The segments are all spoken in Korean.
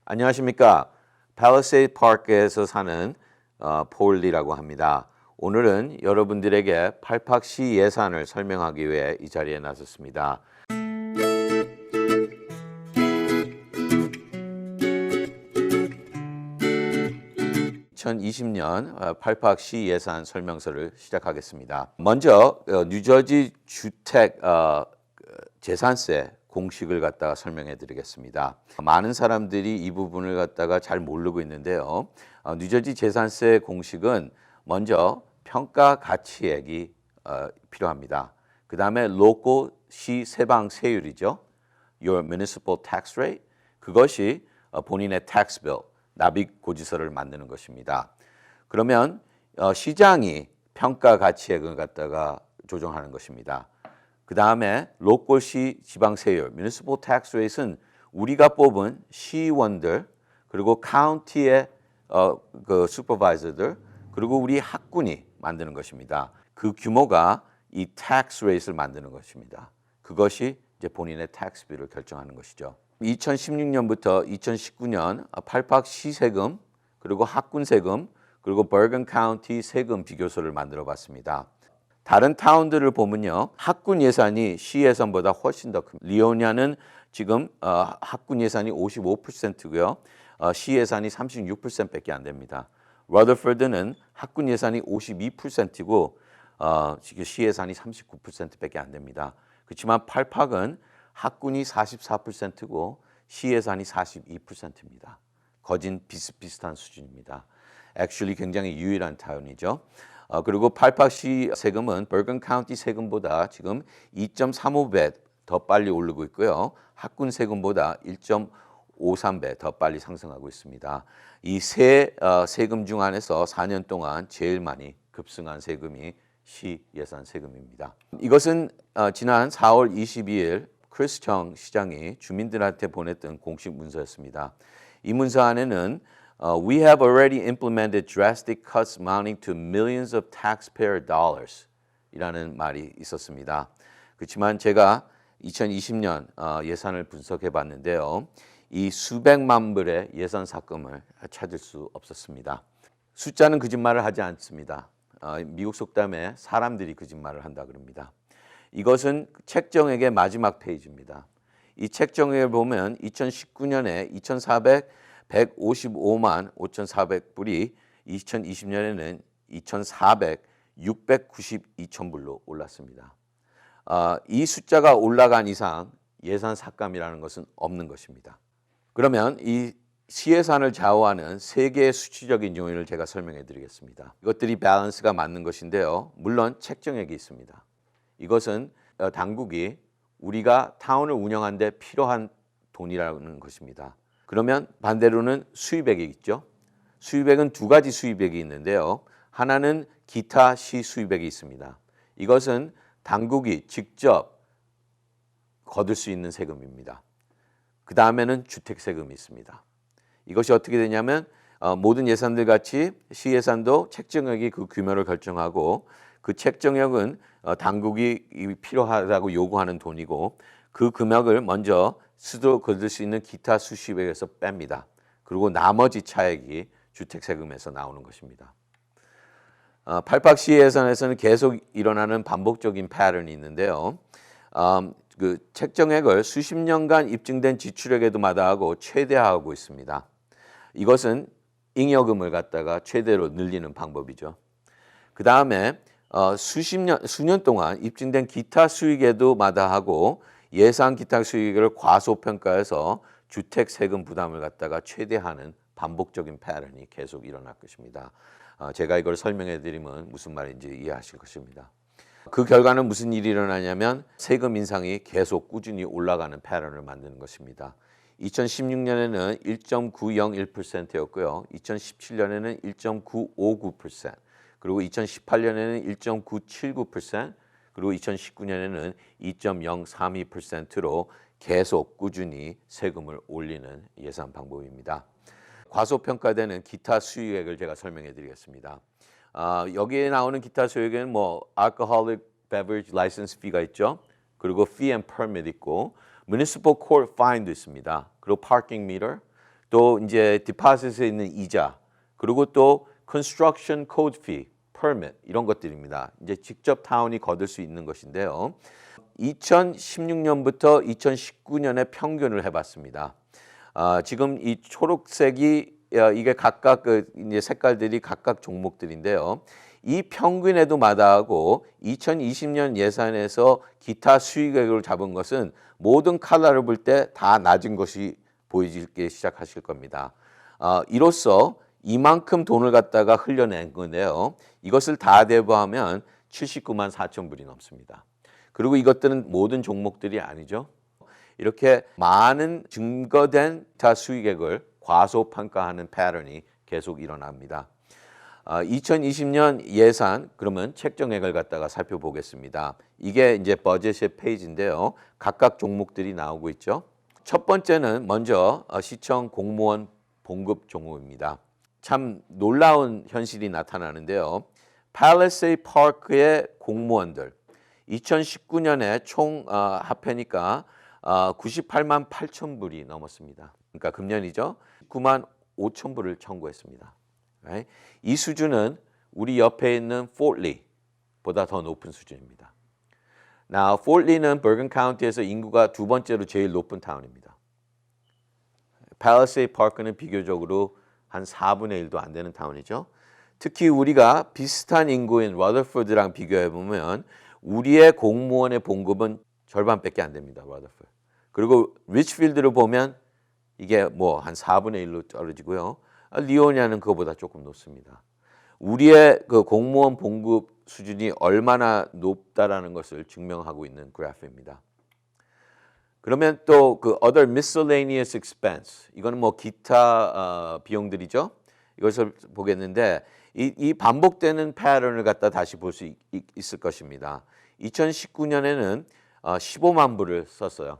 안녕하십니까. 팔리세이드 파크에서 사는 폴리라고 합니다. 오늘은 여러분들에게 팔팍시 예산을 설명하기 위해 이 자리에 나섰습니다. 2020년 팔팍시 예산 설명서를 시작하겠습니다. 먼저 뉴저지 주택 재산세 공식을 갖다가 설명해 드리겠습니다. 많은 사람들이 이 부분을 갖다가 잘 모르고 있는데요. 뉴저지 재산세 공식은 먼저 평가 가치액이 필요합니다. 그 다음에 local 시 세방 세율이죠. Your municipal tax rate. 그것이 본인의 tax bill, 납입 고지서를 만드는 것입니다. 그러면 시장이 평가 가치액을 갖다가 조정하는 것입니다. 그 다음에 로컬시 지방세율, municipal tax rate은 우리가 뽑은 시의원들, 그리고 카운티의 그 supervisor들, 그리고 우리 학군이 만드는 것입니다. 그 규모가 이 tax rate을 만드는 것입니다. 그것이 이제 본인의 tax bill을 결정하는 것이죠. 2016년부터 2019년 팔팍시 세금, 그리고 학군 세금, 그리고 버건 카운티 세금 비교서를 만들어 봤습니다. 다른 타운들을 보면요, 학군 예산이 시 예산보다 훨씬 더 큽니다. 리오냐는 지금 학군 예산이 55%고요. 시 예산이 36%밖에 안 됩니다. 러더포드는 학군 예산이 52%고 지금 시 예산이 39%밖에 안 됩니다. 그렇지만 팔팍은 학군이 44%고 시 예산이 42%입니다. 거진 비슷비슷한 수준입니다. actually 굉장히 유일한 타운이죠. 그리고 팔팍시 세금은 버건 카운티 세금보다 지금 2.35배 더 빨리 오르고 있고요. 학군 세금보다 1.53배 더 빨리 상승하고 있습니다. 이 세 세금 중 안에서 4년 동안 제일 많이 급승한 세금이 시 예산 세금입니다. 이것은 지난 4월 22일 크리스청 시장이 주민들한테 보냈던 공식 문서였습니다. 이 문서 안에는 We have already implemented drastic cuts amounting to millions of taxpayer dollars 이라는 말이 있었습니다. 그렇지만 제가 2020년 예산을 분석해 봤는데요. 이 수백만 불의 예산 삭감을 찾을 수 없었습니다. 숫자는 거짓말을 하지 않습니다. 미국 속담에 사람들이 거짓말을 한다 그럽니다. 이것은 책정액의 마지막 페이지입니다. 이 책정액을 보면 2019년에 155만 5,400불이 2020년에는 692,000불로 올랐습니다. 이 숫자가 올라간 이상 예산 삭감이라는 것은 없는 것입니다. 그러면 이 시예산을 좌우하는 세 개의 수치적인 요인을 제가 설명해 드리겠습니다. 이것들이 밸런스가 맞는 것인데요. 물론 책정액이 있습니다. 이것은 당국이 우리가 타운을 운영하는 데 필요한 돈이라는 것입니다. 그러면 반대로는 수입액이 있죠. 수입액은 두 가지 수입액이 있는데요. 하나는 기타 시 수입액이 있습니다. 이것은 당국이 직접 거둘 수 있는 세금입니다. 그 다음에는 주택세금이 있습니다. 이것이 어떻게 되냐면 모든 예산들 같이 시 예산도 책정액이 그 규모를 결정하고 그 책정액은 당국이 필요하다고 요구하는 돈이고 그 금액을 먼저 스스로 거둘 수 있는 기타 수입액에서 뺍니다. 그리고 나머지 차액이 주택세금에서 나오는 것입니다. 팔팍시 예산에서는 계속 일어나는 반복적인 패턴이 있는데요. 그 책정액을 수십 년간 입증된 지출액에도 마다하고 최대화하고 있습니다. 이것은 잉여금을 갖다가 최대로 늘리는 방법이죠. 그 다음에 수년 동안 입증된 기타 수익에도 마다하고 예상 기타 수익을 과소평가해서 주택 세금 부담을 갖다가 최대화하는 반복적인 패턴이 계속 일어날 것입니다. 제가 이걸 설명해 드리면 무슨 말인지 이해하실 것입니다. 그 결과는 무슨 일이 일어나냐면 세금 인상이 계속 꾸준히 올라가는 패턴을 만드는 것입니다. 2016년에는 1.901%였고요. 2017년에는 1.959%, 그리고 2018년에는 1.979%, 그리고 2019년에는 2.032%로 계속 꾸준히 세금을 올리는 예산 방법입니다. 과소평가되는 기타 수익액을 제가 설명해 드리겠습니다. 여기에 나오는 기타 수익에는 alcoholic beverage license fee가 있죠. 그리고 fee and permit 있고 municipal court fine도 있습니다. 그리고 parking meter, 또 이제 디파짓에 있는 이자, 그리고 또 construction code fee, permit 이런 것들입니다. 이제 직접 타운이 거둘 수 있는 것인데요. 2016년부터 2019년의 평균을 해봤습니다. 지금 이 초록색이 이게 각각 이제 색깔들이 각각 종목들인데요. 이 평균에도 마다하고 2020년 예산에서 기타 수익액을 잡은 것은 모든 컬러를 볼 때 다 낮은 것이 보이기 시작하실 겁니다. 이로써 이만큼 돈을 갖다가 흘려낸 건데요. 이것을 다 대부하면 79만 4천 불이 넘습니다. 그리고 이것들은 모든 종목들이 아니죠. 이렇게 많은 증거된 기타 수익액을 과소평가하는 패턴이 계속 일어납니다. 2020년 예산 그러면 책정액을 갖다가 살펴보겠습니다. 이게 이제 버젯의 페이지인데요. 각각 종목들이 나오고 있죠. 첫 번째는 먼저 시청 공무원 봉급 종목입니다. 참 놀라운 현실이 나타나는데요. 팔리세이 파크의 공무원들 2019년에 총 합해니까 98만 8천 불이 넘었습니다. 그러니까 금년이죠. 9만 5천 불을 청구했습니다. Right? 이 수준은 우리 옆에 있는 포트리보다 더 높은 수준입니다. Now, 포트리는 버건 카운티에서 인구가 두 번째로 제일 높은 타운입니다. 팔리세이 파크는 비교적으로 한 4분의 1도 안 되는 타운이죠. 특히 우리가 비슷한 인구인 러더포드랑 비교해 보면 우리의 공무원의 봉급은 절반밖에 안 됩니다. 러더포드. 그리고 리치필드를 보면 이게 뭐 한 4분의 1로 떨어지고요. 리오냐는 그거보다 조금 높습니다. 우리의 그 공무원 봉급 수준이 얼마나 높다라는 것을 증명하고 있는 그래프입니다. 그러면 또 그 other miscellaneous expense 이거는 뭐 기타 비용들이죠. 이것을 보겠는데 이 반복되는 패턴을 갖다 다시 볼 수 있을 것입니다. 2019년에는 15만 불을 썼어요.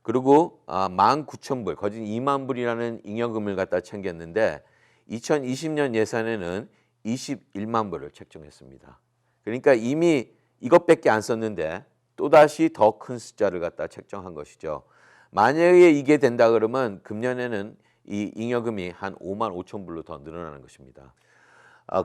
그리고 19,000불, 거진 2만 불이라는 잉여금을 갖다 챙겼는데 2020년 예산에는 21만 불을 책정했습니다. 그러니까 이미 이것밖에 안 썼는데 또다시 더 큰 숫자를 갖다 책정한 것이죠. 만약에 이게 된다 그러면 금년에는 이 잉여금이 한 5만 5천 불로 더 늘어나는 것입니다.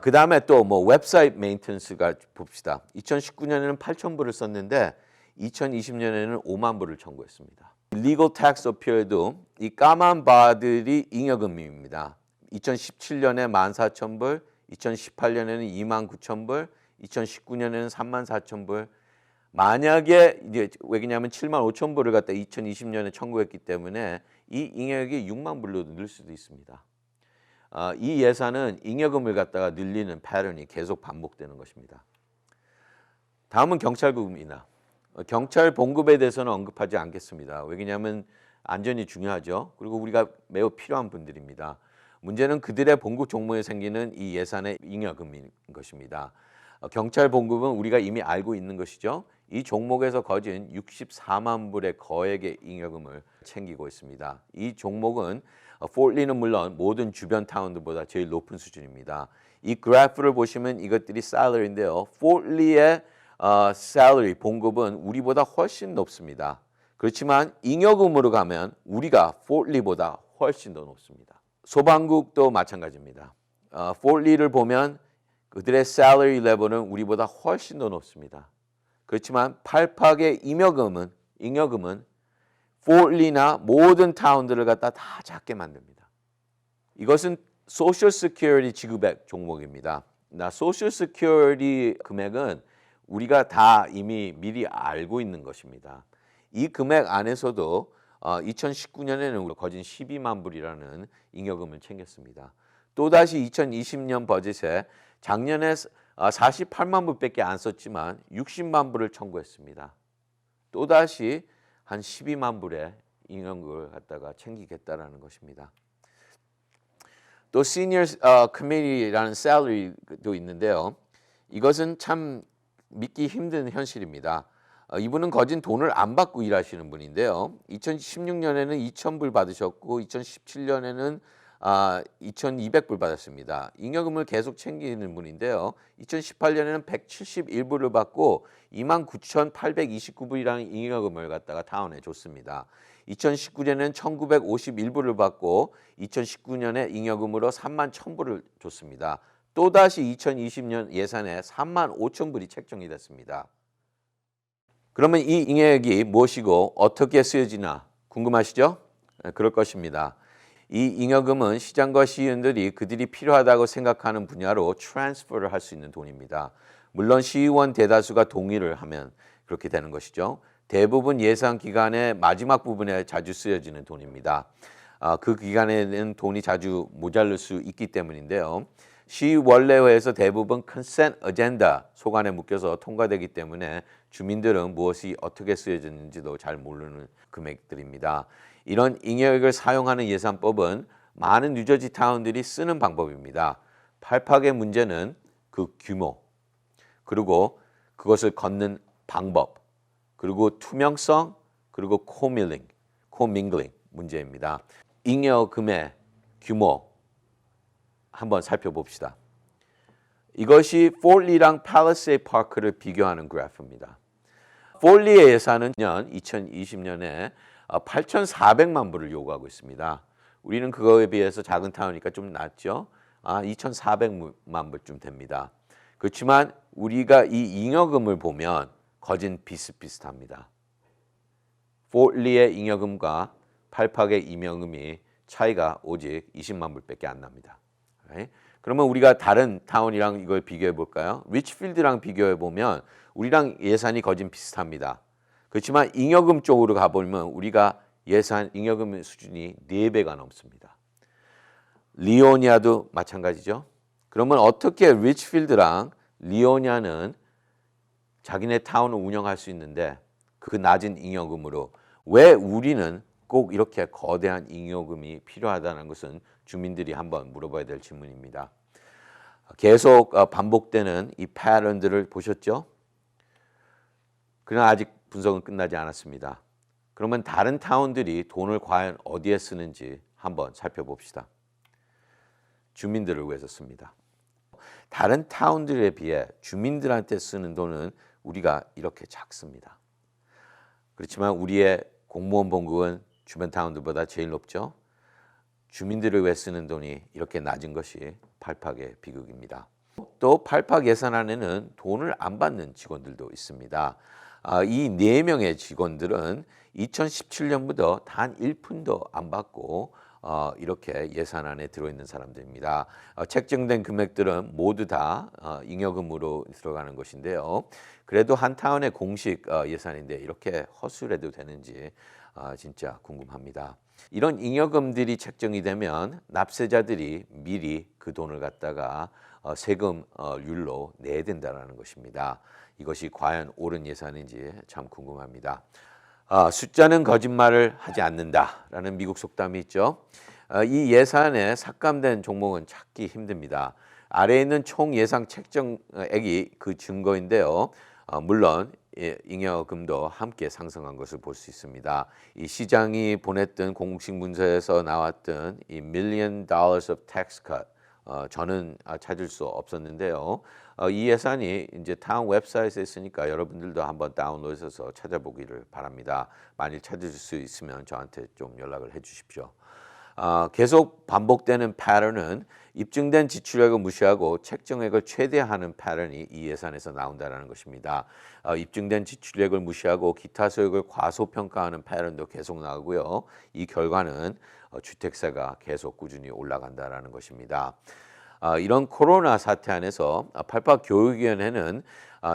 그 다음에 또 뭐 웹사이트 메인텐스가 봅시다. 2019년에는 8천 불을 썼는데 2020년에는 5만 불을 청구했습니다. Legal Tax Appeal도 이 까만 바들이 잉여금입니다. 2017년에 14,000불, 2018년에는 29,000불, 2019년에는 34,000불. 만약에 이제 왜냐하면 7만 5천 불을 갖다 2020년에 청구했기 때문에 이 잉여금이 6만 불로 늘 수도 있습니다. 이 예산은 잉여금을 갖다가 늘리는 패턴이 계속 반복되는 것입니다. 다음은 경찰국입니다. 경찰 봉급에 대해서는 언급하지 않겠습니다. 왜냐하면 안전이 중요하죠. 그리고 우리가 매우 필요한 분들입니다. 문제는 그들의 봉급 종목에 생기는 이 예산의 잉여금인 것입니다. 경찰 봉급은 우리가 이미 알고 있는 것이죠. 이 종목에서 거진 64만 불의 거액의 잉여금을 챙기고 있습니다. 이 종목은 포트리는 물론 모든 주변 타운들보다 제일 높은 수준입니다. 이 그래프를 보시면 이것들이 salary인데요. 포트리의 salary 봉급은 우리보다 훨씬 높습니다. 그렇지만 잉여금으로 가면 우리가 포트리보다 훨씬 더 높습니다. 소방국도 마찬가지입니다. 포트리를 보면 그들의 salary level은 우리보다 훨씬 더 높습니다. 그렇지만 팔팍의 잉여금은 포트리나 모든 타운들을 갖다 다 작게 만듭니다. 이것은 소셜 시큐리티 지급액 종목입니다. 소셜 시큐리티 금액은 우리가 다 이미 미리 알고 있는 것입니다. 이 금액 안에서도 2019년에는 거진 12만 불이라는 잉여금을 챙겼습니다. 또다시 2020년 버젯에 작년에 48만 불밖에 안 썼지만 60만 불을 청구했습니다. 또다시 한 12만 불의 잉여금을 갖다가 챙기겠다라는 것입니다. 또 Senior Committee라는 salary도 있는데요. 이것은 참 믿기 힘든 현실입니다. 이분은 거진 돈을 안 받고 일하시는 분인데요. 2016년에는 2,000불 받으셨고 2017년에는 2,200불 받았습니다. 잉여금을 계속 챙기는 분인데요. 2018년에는 171불을 받고 29,829불이라는 잉여금을 갖다가 타운에 줬습니다. 2019년에는 1951불을 받고 2019년에 잉여금으로 3만 1,000불을 줬습니다. 또다시 2020년 예산에 3만 5천 불이 책정이 됐습니다. 그러면 이 잉여액이 무엇이고 어떻게 쓰여지나 궁금하시죠? 그럴 것입니다. 이 잉여금은 시장과 시의원들이 그들이 필요하다고 생각하는 분야로 트랜스퍼를 할 수 있는 돈입니다. 물론 시의원 대다수가 동의를 하면 그렇게 되는 것이죠. 대부분 예산 기간의 마지막 부분에 자주 쓰여지는 돈입니다. 그 기간에는 돈이 자주 모자랄 수 있기 때문인데요. 시원래회에서 대부분 컨센트 어젠다 소관에 묶여서 통과되기 때문에 주민들은 무엇이 어떻게 쓰여졌는지도 잘 모르는 금액들입니다. 이런 잉여액을 사용하는 예산법은 많은 뉴저지 타운들이 쓰는 방법입니다. 팔팍의 문제는 그 규모, 그리고 그것을 걷는 방법, 그리고 투명성, 그리고 코밍글링 문제입니다. 잉여금의 규모 한번 살펴봅시다. 이것이 폴리랑 팔리세이드 파크를 비교하는 그래프입니다. 폴리의 예산은 2020년에 8,400만 불을 요구하고 있습니다. 우리는 그거에 비해서 작은 타운이니까 좀 낮죠. 2,400만 불쯤 됩니다. 그렇지만 우리가 이 잉여금을 보면 거진 비슷비슷합니다. 폴리의 잉여금과 팔팍의 잉여금이 차이가 오직 20만 불밖에 안 납니다. 그러면 우리가 다른 타운이랑 이걸 비교해 볼까요? 리치필드랑 비교해 보면 우리랑 예산이 거진 비슷합니다. 그렇지만 잉여금 쪽으로 가보면 우리가 예산 잉여금 수준이 4배가 넘습니다. 리오니아도 마찬가지죠. 그러면 어떻게 리치필드랑 리오니아는 자기네 타운을 운영할 수 있는데 그 낮은 잉여금으로 왜 우리는 꼭 이렇게 거대한 잉여금이 필요하다는 것은 주민들이 한번 물어봐야 될 질문입니다. 계속 반복되는 이 패턴들을 보셨죠? 그러나 아직 분석은 끝나지 않았습니다. 그러면 다른 타운들이 돈을 과연 어디에 쓰는지 한번 살펴봅시다. 주민들을 위해서 씁니다. 다른 타운들에 비해 주민들한테 쓰는 돈은 우리가 이렇게 작습니다. 그렇지만 우리의 공무원 봉급은 주변 타운들보다 제일 높죠. 주민들을 위해 쓰는 돈이 이렇게 낮은 것이 팔팍의 비극입니다. 또 팔팍 예산안에는 돈을 안 받는 직원들도 있습니다. 이 4명의 직원들은 2017년부터 단 1푼도 안 받고 이렇게 예산안에 들어있는 사람들입니다. 책정된 금액들은 모두 다 잉여금으로 들어가는 것인데요. 그래도 한 타운의 공식 예산인데 이렇게 허술해도 되는지 진짜 궁금합니다. 이런 잉여금들이 책정이 되면 납세자들이 미리 그 돈을 갖다가 세금률로 내야 된다는 것입니다. 이것이 과연 옳은 예산인지 참 궁금합니다. 숫자는 거짓말을 하지 않는다라는 미국 속담이 있죠. 이 예산에 삭감된 종목은 찾기 힘듭니다. 아래에 있는 총 예상 책정액이 그 증거인데요. 물론 잉여금도 함께 상승한 것을 볼 수 있습니다. 이 시장이 보냈던 공식 문서에서 나왔던 이 $1 million of tax cut 저는 찾을 수 없었는데요. 이 예산이 이제 타운 웹사이트에 있으니까 여러분들도 한번 다운로드해서 찾아보기를 바랍니다. 만일 찾을 수 있으면 저한테 좀 연락을 해 주십시오. 계속 반복되는 패턴은 입증된 지출액을 무시하고 책정액을 최대화하는 패턴이 이 예산에서 나온다는 것입니다. 입증된 지출액을 무시하고 기타 소액을 과소평가하는 패턴도 계속 나오고요. 이 결과는 주택세가 계속 꾸준히 올라간다는 것입니다. 이런 코로나 사태 안에서 팔팍 교육위원회는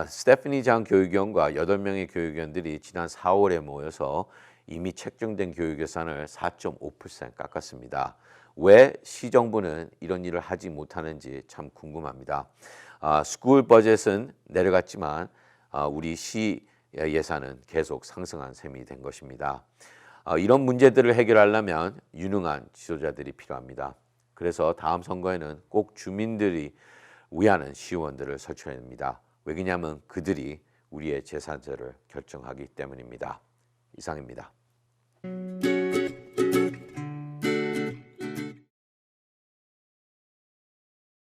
스테프니 장 교육위원과 8명의 교육위원들이 지난 4월에 모여서 이미 책정된 교육 예산을 4.5% 깎았습니다. 왜 시정부는 이런 일을 하지 못하는지 참 궁금합니다. 스쿨 버젯은 내려갔지만 우리 시 예산은 계속 상승한 셈이 된 것입니다. 이런 문제들을 해결하려면 유능한 지도자들이 필요합니다. 그래서 다음 선거에는 꼭 주민들이 위하는 시의원들을 설치해야 합니다. 왜냐하면 그들이 우리의 재산세를 결정하기 때문입니다. 이상입니다.